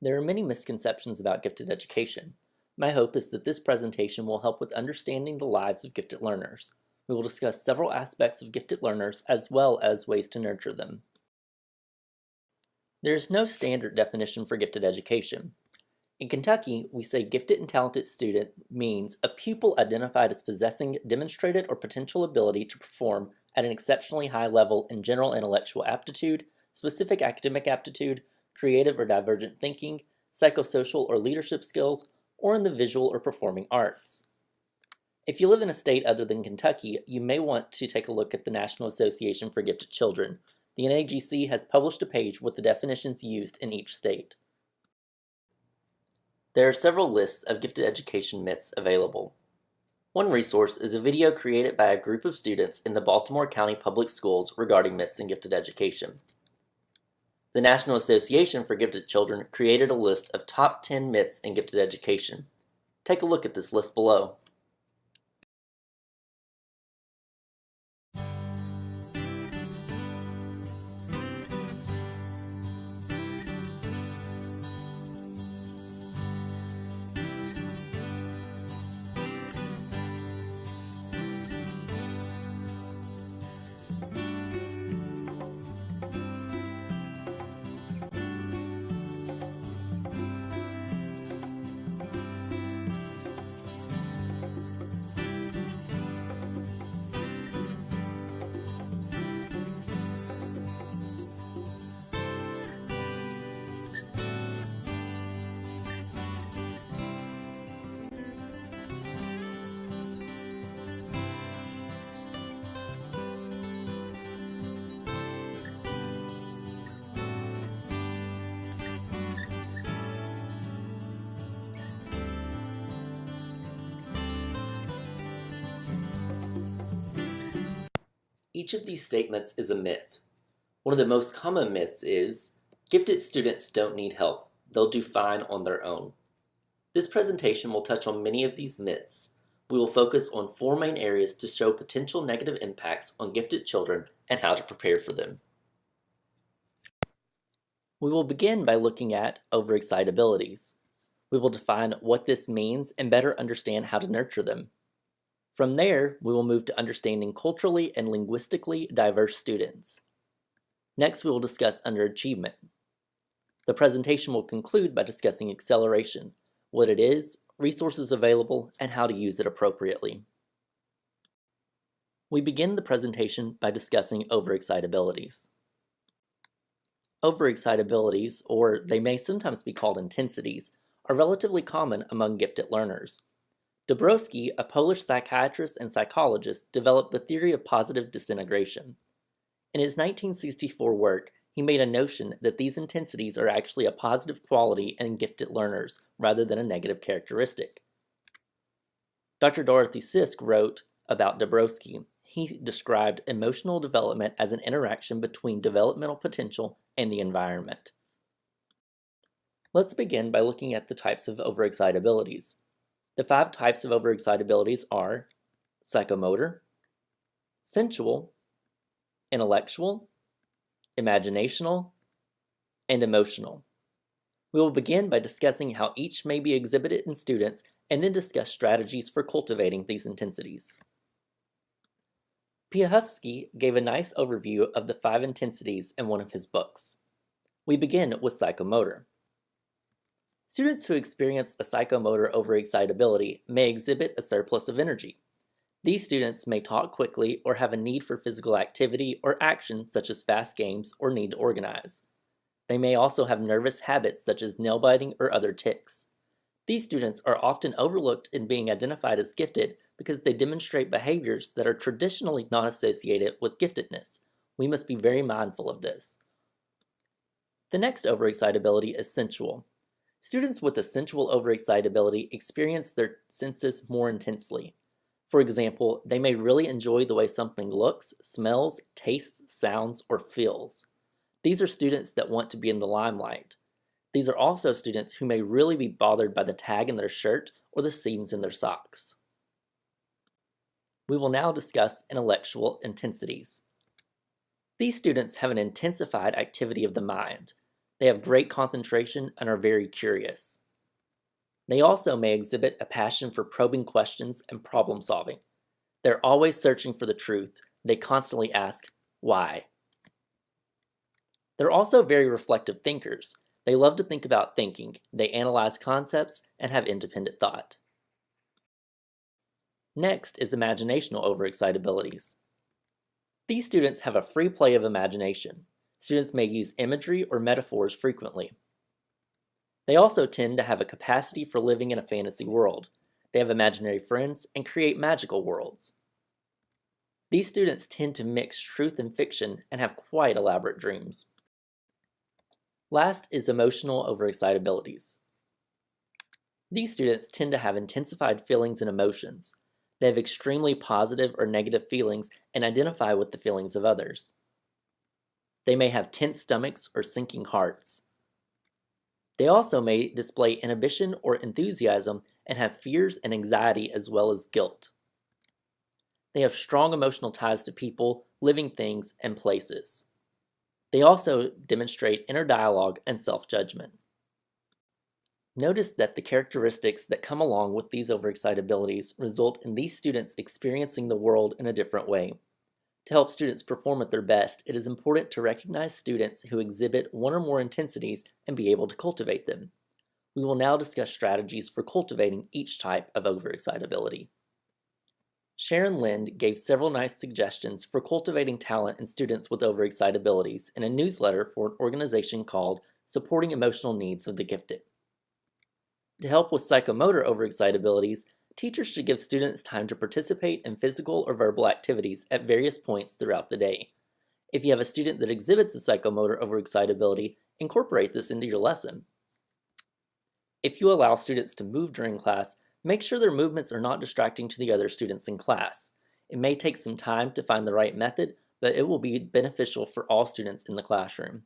There are many misconceptions about gifted education. My hope is that this presentation will help with understanding the lives of gifted learners. We will discuss several aspects of gifted learners as well as ways to nurture them. There is no standard definition for gifted education. In Kentucky, we say gifted and talented student means a pupil identified as possessing demonstrated or potential ability to perform at an exceptionally high level in general intellectual aptitude, specific academic aptitude, creative or divergent thinking, psychosocial or leadership skills, or in the visual or performing arts. If you live in a state other than Kentucky, you may want to take a look at the National Association for Gifted Children. The NAGC has published a page with the definitions used in each state. There are several lists of gifted education myths available. One resource is a video created by a group of students in the Baltimore County Public Schools regarding myths in gifted education. The National Association for Gifted Children created a list of top 10 myths in gifted education. Take a look at this list below. Each of these statements is a myth. One of the most common myths is, gifted students don't need help, they'll do fine on their own. This presentation will touch on many of these myths. We will focus on four main areas to show potential negative impacts on gifted children and how to prepare for them. We will begin by looking at overexcitabilities. We will define what this means and better understand how to nurture them. From there, we will move to understanding culturally and linguistically diverse students. Next, we will discuss underachievement. The presentation will conclude by discussing acceleration, what it is, resources available, and how to use it appropriately. We begin the presentation by discussing overexcitabilities. Overexcitabilities, or they may sometimes be called intensities, are relatively common among gifted learners. Dabrowski, a Polish psychiatrist and psychologist, developed the theory of positive disintegration. In his 1964 work, he made a notion that these intensities are actually a positive quality in gifted learners rather than a negative characteristic. Dr. Dorothy Sisk wrote about Dabrowski. He described emotional development as an interaction between developmental potential and the environment. Let's begin by looking at the types of overexcitabilities. The 5 types of overexcitabilities are psychomotor, sensual, intellectual, imaginational, and emotional. We will begin by discussing how each may be exhibited in students and then discuss strategies for cultivating these intensities. Piahowski gave a nice overview of the 5 intensities in one of his books. We begin with psychomotor. Students who experience a psychomotor overexcitability may exhibit a surplus of energy. These students may talk quickly or have a need for physical activity or action such as fast games or need to organize. They may also have nervous habits such as nail biting or other tics. These students are often overlooked in being identified as gifted because they demonstrate behaviors that are traditionally not associated with giftedness. We must be very mindful of this. The next overexcitability is sensual. Students with a sensual overexcitability experience their senses more intensely. For example, they may really enjoy the way something looks, smells, tastes, sounds, or feels. These are students that want to be in the limelight. These are also students who may really be bothered by the tag in their shirt or the seams in their socks. We will now discuss intellectual intensities. These students have an intensified activity of the mind. They have great concentration and are very curious. They also may exhibit a passion for probing questions and problem solving. They're always searching for the truth. They constantly ask, why? They're also very reflective thinkers. They love to think about thinking. They analyze concepts and have independent thought. Next is imaginational overexcitabilities. These students have a free play of imagination. Students may use imagery or metaphors frequently. They also tend to have a capacity for living in a fantasy world. They have imaginary friends and create magical worlds. These students tend to mix truth and fiction and have quite elaborate dreams. Last is emotional overexcitabilities. These students tend to have intensified feelings and emotions. They have extremely positive or negative feelings and identify with the feelings of others. They may have tense stomachs or sinking hearts. They also may display inhibition or enthusiasm and have fears and anxiety as well as guilt. They have strong emotional ties to people, living things, and places. They also demonstrate inner dialogue and self-judgment. Notice that the characteristics that come along with these overexcitabilities result in these students experiencing the world in a different way. To help students perform at their best, it is important to recognize students who exhibit one or more intensities and be able to cultivate them. We will now discuss strategies for cultivating each type of overexcitability. Sharon Lind gave several nice suggestions for cultivating talent in students with overexcitabilities in a newsletter for an organization called Supporting Emotional Needs of the Gifted. To help with psychomotor overexcitabilities, teachers should give students time to participate in physical or verbal activities at various points throughout the day. If you have a student that exhibits a psychomotor overexcitability, incorporate this into your lesson. If you allow students to move during class, make sure their movements are not distracting to the other students in class. It may take some time to find the right method, but it will be beneficial for all students in the classroom.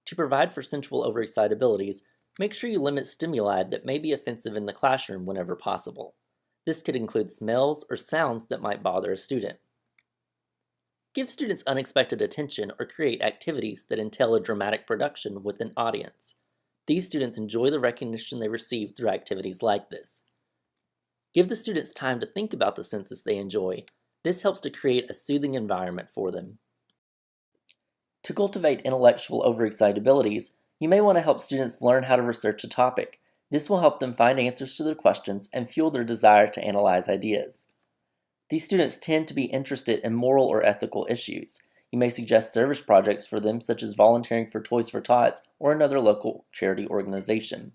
To provide for sensual overexcitabilities, make sure you limit stimuli that may be offensive in the classroom whenever possible. This could include smells or sounds that might bother a student. Give students unexpected attention or create activities that entail a dramatic production with an audience. These students enjoy the recognition they receive through activities like this. Give the students time to think about the senses they enjoy. This helps to create a soothing environment for them. To cultivate intellectual overexcitabilities, you may want to help students learn how to research a topic. This will help them find answers to their questions and fuel their desire to analyze ideas. These students tend to be interested in moral or ethical issues. You may suggest service projects for them, such as volunteering for Toys for Tots or another local charity organization.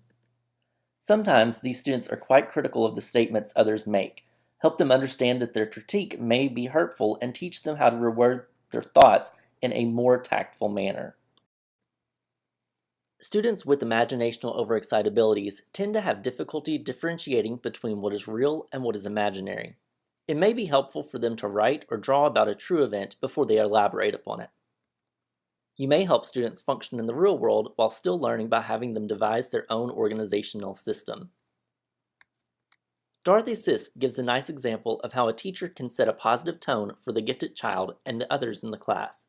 Sometimes these students are quite critical of the statements others make. Help them understand that their critique may be hurtful and teach them how to reword their thoughts in a more tactful manner. Students with imaginational overexcitabilities tend to have difficulty differentiating between what is real and what is imaginary. It may be helpful for them to write or draw about a true event before they elaborate upon it. You may help students function in the real world while still learning by having them devise their own organizational system. Dorothy Sisk gives a nice example of how a teacher can set a positive tone for the gifted child and the others in the class.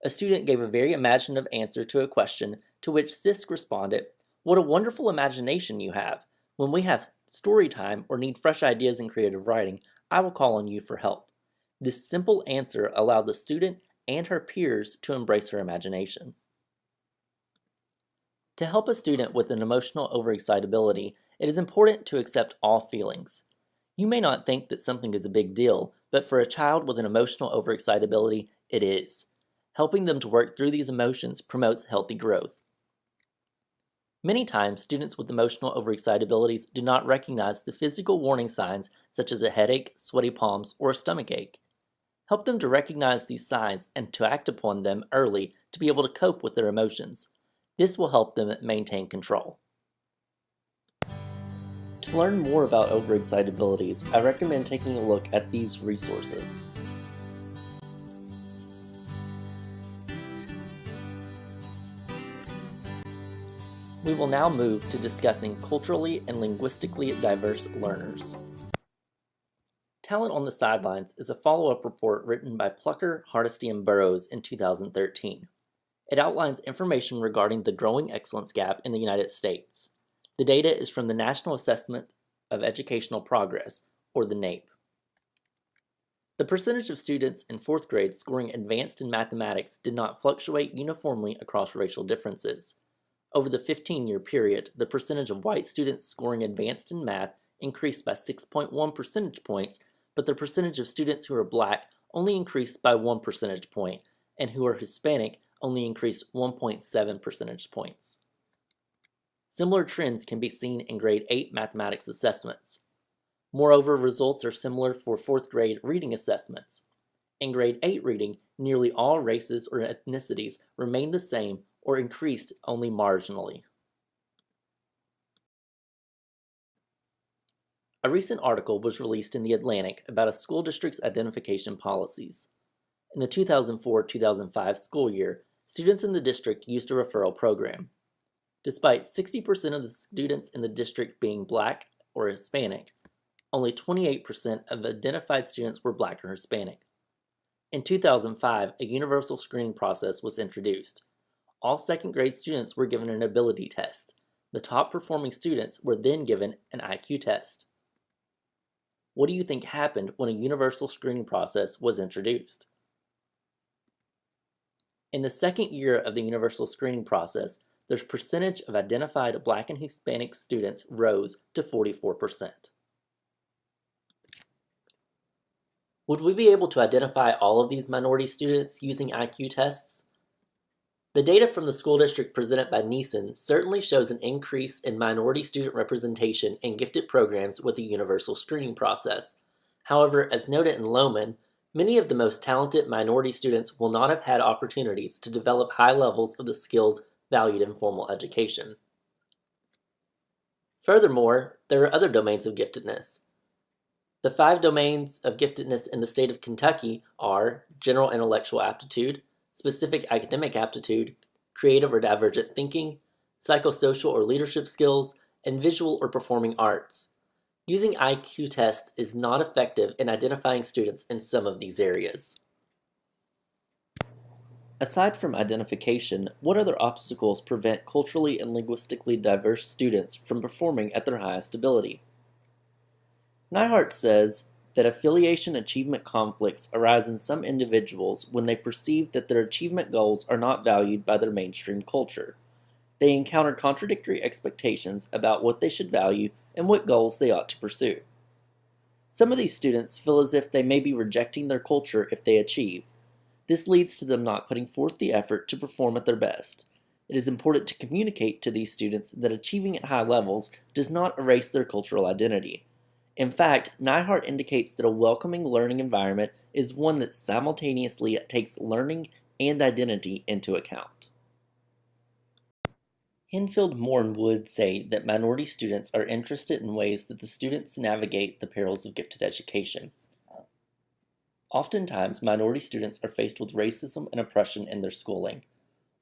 A student gave a very imaginative answer to a question to which Sisk responded, "What a wonderful imagination you have. When we have story time or need fresh ideas in creative writing, I will call on you for help." This simple answer allowed the student and her peers to embrace her imagination. To help a student with an emotional overexcitability, it is important to accept all feelings. You may not think that something is a big deal, but for a child with an emotional overexcitability, it is. Helping them to work through these emotions promotes healthy growth. Many times, students with emotional overexcitabilities do not recognize the physical warning signs such as a headache, sweaty palms, or a stomach ache. Help them to recognize these signs and to act upon them early to be able to cope with their emotions. This will help them maintain control. To learn more about overexcitabilities, I recommend taking a look at these resources. We will now move to discussing culturally and linguistically diverse learners. Talent on the Sidelines is a follow-up report written by Plucker, Hardesty, and Burrows in 2013. It outlines information regarding the growing excellence gap in the United States. The data is from the National Assessment of Educational Progress, or the NAEP. The percentage of students in 4th grade scoring advanced in mathematics did not fluctuate uniformly across racial differences. Over the 15-year period, the percentage of white students scoring advanced in math increased by 6.1 percentage points, but the percentage of students who are black only increased by 1 percentage point, and who are Hispanic only increased 1.7 percentage points. Similar trends can be seen in grade 8 mathematics assessments. Moreover, results are similar for 4th grade reading assessments. In grade 8 reading, nearly all races or ethnicities remained the same or increased only marginally. A recent article was released in The Atlantic about a school district's identification policies. In the 2004-2005 school year, students in the district used a referral program. Despite 60% of the students in the district being black or Hispanic, only 28% of identified students were black or Hispanic. In 2005, a universal screening process was introduced. All 2nd grade students were given an ability test. The top performing students were then given an IQ test. What do you think happened when a universal screening process was introduced? In the 2nd year of the universal screening process, the percentage of identified black and Hispanic students rose to 44%. Would we be able to identify all of these minority students using IQ tests? The data from the school district presented by Neeson certainly shows an increase in minority student representation in gifted programs with the universal screening process. However, as noted in Lohman, many of the most talented minority students will not have had opportunities to develop high levels of the skills valued in formal education. Furthermore, there are other domains of giftedness. The 5 domains of giftedness in the state of Kentucky are general intellectual aptitude, specific academic aptitude, creative or divergent thinking, psychosocial or leadership skills, and visual or performing arts. Using IQ tests is not effective in identifying students in some of these areas. Aside from identification, what other obstacles prevent culturally and linguistically diverse students from performing at their highest ability? Neihart says that affiliation achievement conflicts arise in some individuals when they perceive that their achievement goals are not valued by their mainstream culture. They encounter contradictory expectations about what they should value and what goals they ought to pursue. Some of these students feel as if they may be rejecting their culture if they achieve. This leads to them not putting forth the effort to perform at their best. It is important to communicate to these students that achieving at high levels does not erase their cultural identity. In fact, Neihart indicates that a welcoming learning environment is one that simultaneously takes learning and identity into account. Henfield Moore would say that minority students are interested in ways that the students navigate the perils of gifted education. Oftentimes, minority students are faced with racism and oppression in their schooling.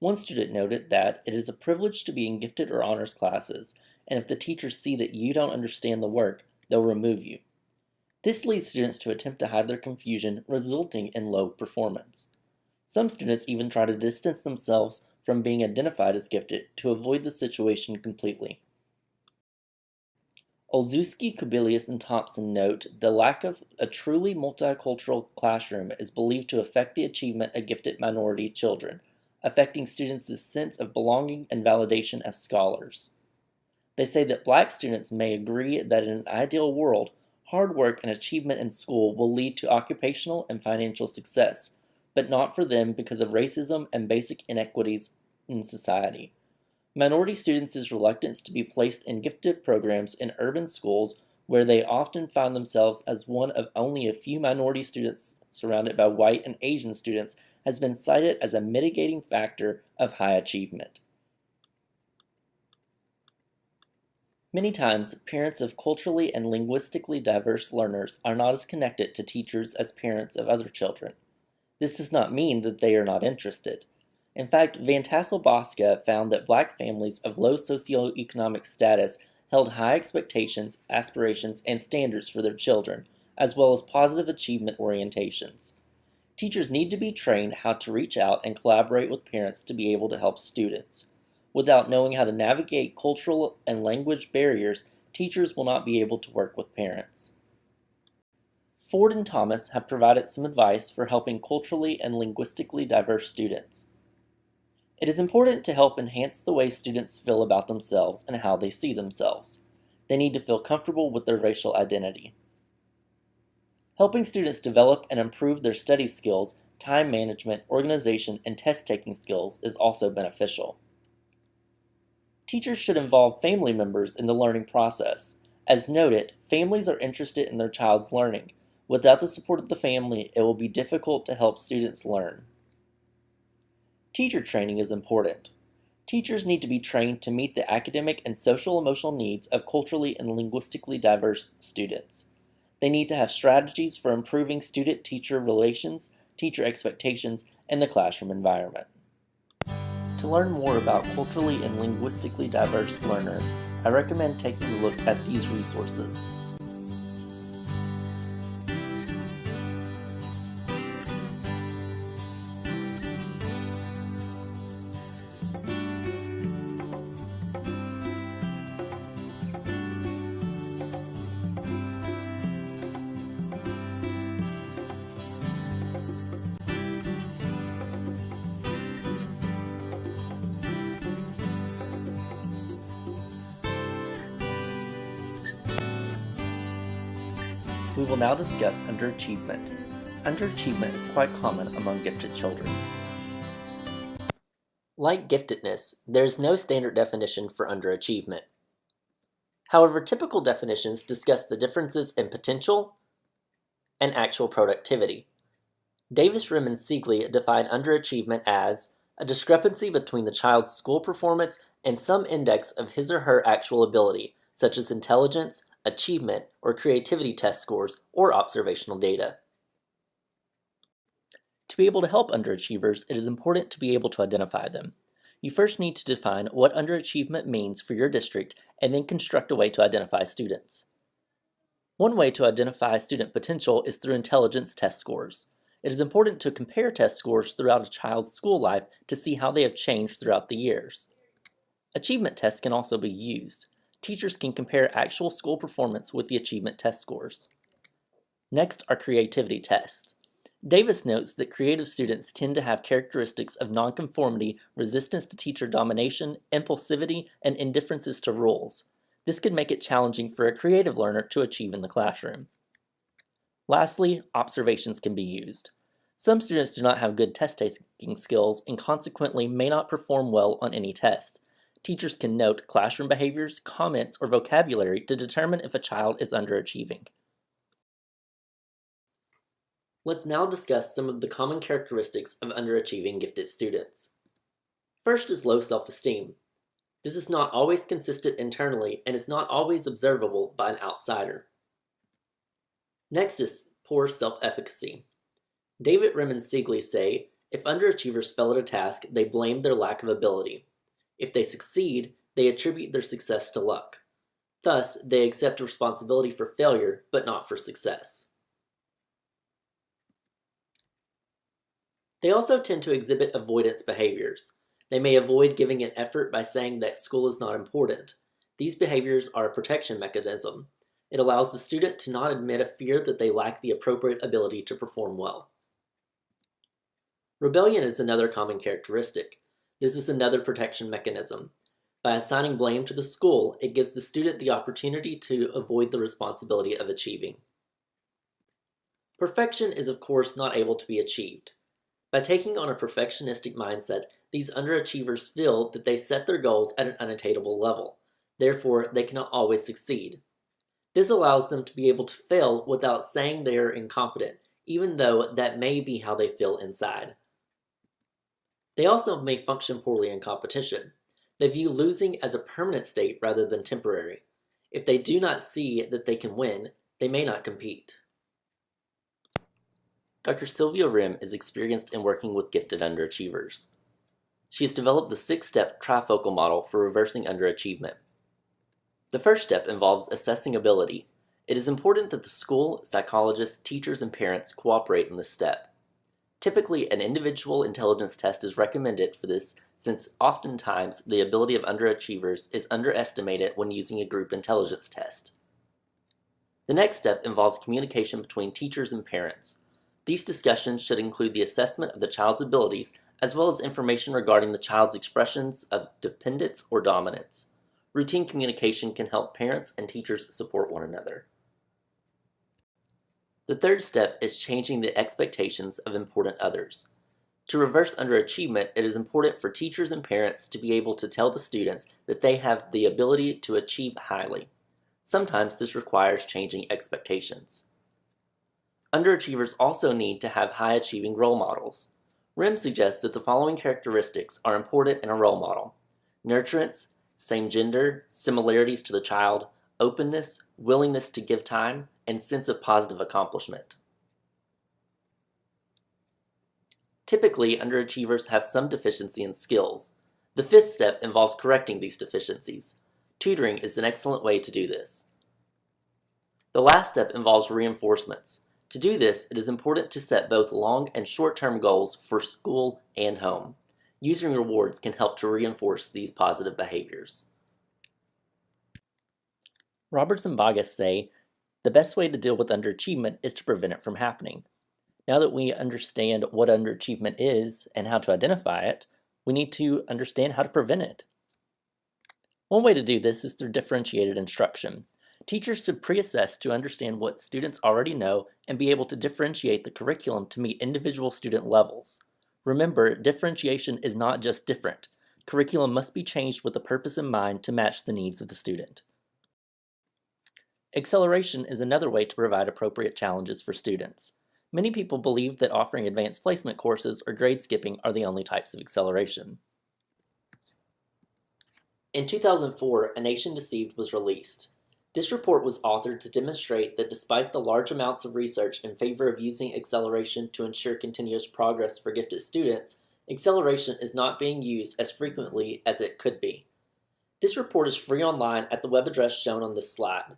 One student noted that it is a privilege to be in gifted or honors classes, and if the teachers see that you don't understand the work, they'll remove you. This leads students to attempt to hide their confusion, resulting in low performance. Some students even try to distance themselves from being identified as gifted to avoid the situation completely. Olszewski, Kubilius, and Thompson note the lack of a truly multicultural classroom is believed to affect the achievement of gifted minority children, affecting students' sense of belonging and validation as scholars. They say that black students may agree that in an ideal world, hard work and achievement in school will lead to occupational and financial success, but not for them because of racism and basic inequities in society. Minority students' reluctance to be placed in gifted programs in urban schools where they often find themselves as one of only a few minority students surrounded by white and Asian students has been cited as a mitigating factor of high achievement. Many times, parents of culturally and linguistically diverse learners are not as connected to teachers as parents of other children. This does not mean that they are not interested. In fact, Van Tassel-Bosca found that black families of low socioeconomic status held high expectations, aspirations, and standards for their children, as well as positive achievement orientations. Teachers need to be trained how to reach out and collaborate with parents to be able to help students. Without knowing how to navigate cultural and language barriers, teachers will not be able to work with parents. Ford and Thomas have provided some advice for helping culturally and linguistically diverse students. It is important to help enhance the way students feel about themselves and how they see themselves. They need to feel comfortable with their racial identity. Helping students develop and improve their study skills, time management, organization, and test-taking skills is also beneficial. Teachers should involve family members in the learning process. As noted, families are interested in their child's learning. Without the support of the family, it will be difficult to help students learn. Teacher training is important. Teachers need to be trained to meet the academic and social-emotional needs of culturally and linguistically diverse students. They need to have strategies for improving student-teacher relations, teacher expectations, and the classroom environment. To learn more about culturally and linguistically diverse learners, I recommend taking a look at these resources. We will now discuss underachievement. Underachievement is quite common among gifted children. Like giftedness, there is no standard definition for underachievement. However, typical definitions discuss the differences in potential and actual productivity. Davis, Rim, and Siegley define underachievement as a discrepancy between the child's school performance and some index of his or her actual ability, such as intelligence, achievement, or creativity test scores, or observational data. To be able to help underachievers, it is important to be able to identify them. You first need to define what underachievement means for your district and then construct a way to identify students. One way to identify student potential is through intelligence test scores. It is important to compare test scores throughout a child's school life to see how they have changed throughout the years. Achievement tests can also be used. Teachers can compare actual school performance with the achievement test scores. Next are creativity tests. Davis notes that creative students tend to have characteristics of nonconformity, resistance to teacher domination, impulsivity, and indifferences to rules. This could make it challenging for a creative learner to achieve in the classroom. Lastly, observations can be used. Some students do not have good test-taking skills and consequently may not perform well on any test. Teachers can note classroom behaviors, comments, or vocabulary to determine if a child is underachieving. Let's now discuss some of the common characteristics of underachieving gifted students. First is low self-esteem. This is not always consistent internally and is not always observable by an outsider. Next is poor self-efficacy. David, Rim, and Siegley say, if underachievers fail at a task, they blame their lack of ability. If they succeed, they attribute their success to luck. Thus, they accept responsibility for failure, but not for success. They also tend to exhibit avoidance behaviors. They may avoid giving an effort by saying that school is not important. These behaviors are a protection mechanism. It allows the student to not admit a fear that they lack the appropriate ability to perform well. Rebellion is another common characteristic. This is another protection mechanism. By assigning blame to the school, it gives the student the opportunity to avoid the responsibility of achieving. Perfection is of course not able to be achieved. By taking on a perfectionistic mindset, these underachievers feel that they set their goals at an unattainable level. Therefore, they cannot always succeed. This allows them to be able to fail without saying they are incompetent, even though that may be how they feel inside. They also may function poorly in competition. They view losing as a permanent state rather than temporary. If they do not see that they can win, they may not compete. Dr. Sylvia Rim is experienced in working with gifted underachievers. She has developed the 6-step trifocal model for reversing underachievement. The first step involves assessing ability. It is important that the school, psychologists, teachers, and parents cooperate in this step. Typically, an individual intelligence test is recommended for this since oftentimes the ability of underachievers is underestimated when using a group intelligence test. The next step involves communication between teachers and parents. These discussions should include the assessment of the child's abilities as well as information regarding the child's expressions of dependence or dominance. Routine communication can help parents and teachers support one another. The third step is changing the expectations of important others. To reverse underachievement, it is important for teachers and parents to be able to tell the students that they have the ability to achieve highly. Sometimes this requires changing expectations. Underachievers also need to have high-achieving role models. RIM suggests that the following characteristics are important in a role model: nurturance, same gender, similarities to the child, openness, willingness to give time, and sense of positive accomplishment. Typically, underachievers have some deficiency in skills. The fifth step involves correcting these deficiencies. Tutoring is an excellent way to do this. The last step involves reinforcements. To do this, it is important to set both long and short-term goals for school and home. Using rewards can help to reinforce these positive behaviors. Roberts and Bogus say, the best way to deal with underachievement is to prevent it from happening. Now that we understand what underachievement is and how to identify it, we need to understand how to prevent it. One way to do this is through differentiated instruction. Teachers should pre-assess to understand what students already know and be able to differentiate the curriculum to meet individual student levels. Remember, differentiation is not just different. Curriculum must be changed with a purpose in mind to match the needs of the student. Acceleration is another way to provide appropriate challenges for students. Many people believe that offering advanced placement courses or grade skipping are the only types of acceleration. In 2004, A Nation Deceived was released. This report was authored to demonstrate that despite the large amounts of research in favor of using acceleration to ensure continuous progress for gifted students, acceleration is not being used as frequently as it could be. This report is free online at the web address shown on this slide.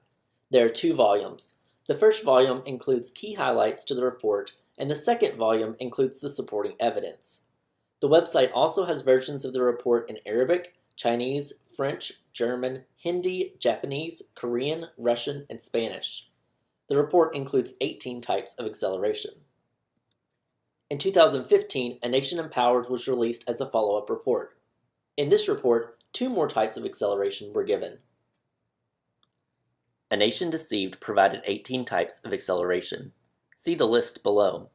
There are 2 volumes. The first volume includes key highlights to the report, and the second volume includes the supporting evidence. The website also has versions of the report in Arabic, Chinese, French, German, Hindi, Japanese, Korean, Russian, and Spanish. The report includes 18 types of acceleration. In 2015, A Nation Empowered was released as a follow-up report. In this report, 2 more types of acceleration were given. A Nation Deceived provided 18 types of acceleration. See the list below.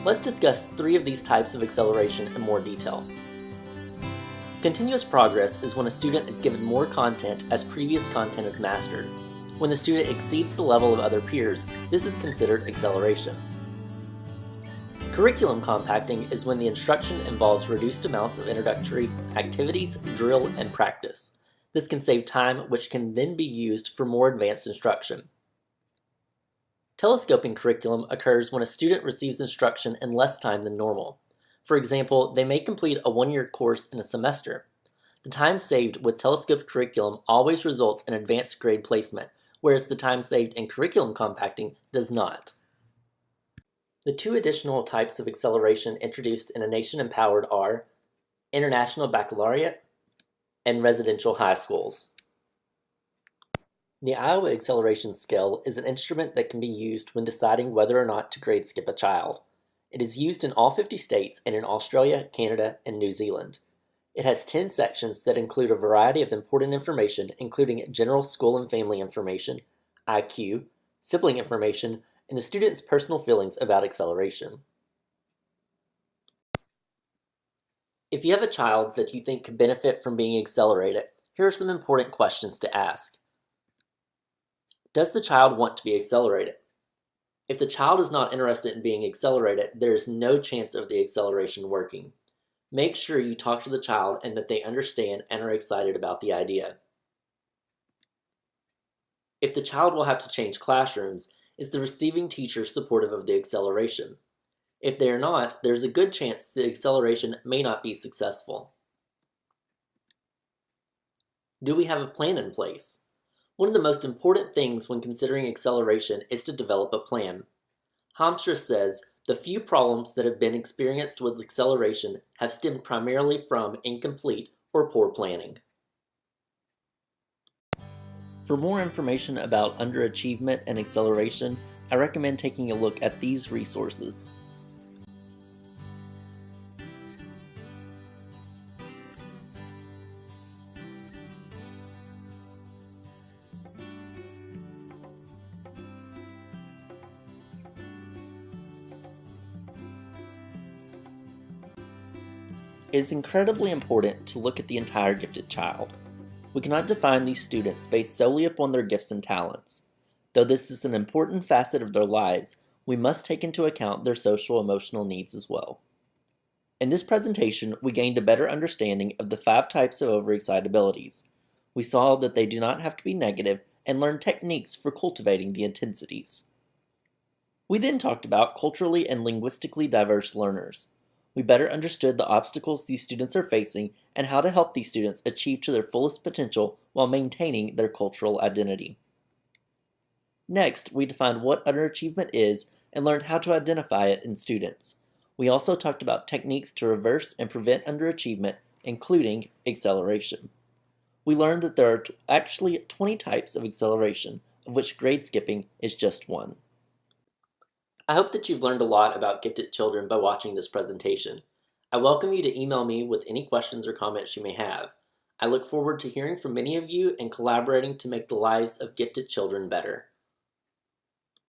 Let's discuss 3 of these types of acceleration in more detail. Continuous progress is when a student is given more content as previous content is mastered. When the student exceeds the level of other peers, this is considered acceleration. Curriculum compacting is when the instruction involves reduced amounts of introductory activities, drill, and practice. This can save time, which can then be used for more advanced instruction. Telescoping curriculum occurs when a student receives instruction in less time than normal. For example, they may complete a 1-year course in a semester. The time saved with telescoped curriculum always results in advanced grade placement, whereas the time saved in curriculum compacting does not. The 2 additional types of acceleration introduced in A Nation Empowered are International Baccalaureate and Residential High Schools. The Iowa Acceleration Scale is an instrument that can be used when deciding whether or not to grade skip a child. It is used in all 50 states and in Australia, Canada, and New Zealand. It has 10 sections that include a variety of important information, including general school and family information, IQ, sibling information, and the student's personal feelings about acceleration. If you have a child that you think could benefit from being accelerated, here are some important questions to ask. Does the child want to be accelerated? If the child is not interested in being accelerated, there is no chance of the acceleration working. Make sure you talk to the child and that they understand and are excited about the idea. If the child will have to change classrooms, is the receiving teacher supportive of the acceleration? If they are not, there's a good chance the acceleration may not be successful. Do we have a plan in place? One of the most important things when considering acceleration is to develop a plan. Hamstra says, the few problems that have been experienced with acceleration have stemmed primarily from incomplete or poor planning. For more information about underachievement and acceleration, I recommend taking a look at these resources. It is incredibly important to look at the entire gifted child. We cannot define these students based solely upon their gifts and talents. Though this is an important facet of their lives, we must take into account their social-emotional needs as well. In this presentation, we gained a better understanding of the 5 types of overexcitabilities. We saw that they do not have to be negative and learned techniques for cultivating the intensities. We then talked about culturally and linguistically diverse learners. We better understood the obstacles these students are facing and how to help these students achieve to their fullest potential while maintaining their cultural identity. Next, we defined what underachievement is and learned how to identify it in students. We also talked about techniques to reverse and prevent underachievement, including acceleration. We learned that there are actually 20 types of acceleration, of which grade skipping is just one. I hope that you've learned a lot about gifted children by watching this presentation. I welcome you to email me with any questions or comments you may have. I look forward to hearing from many of you and collaborating to make the lives of gifted children better.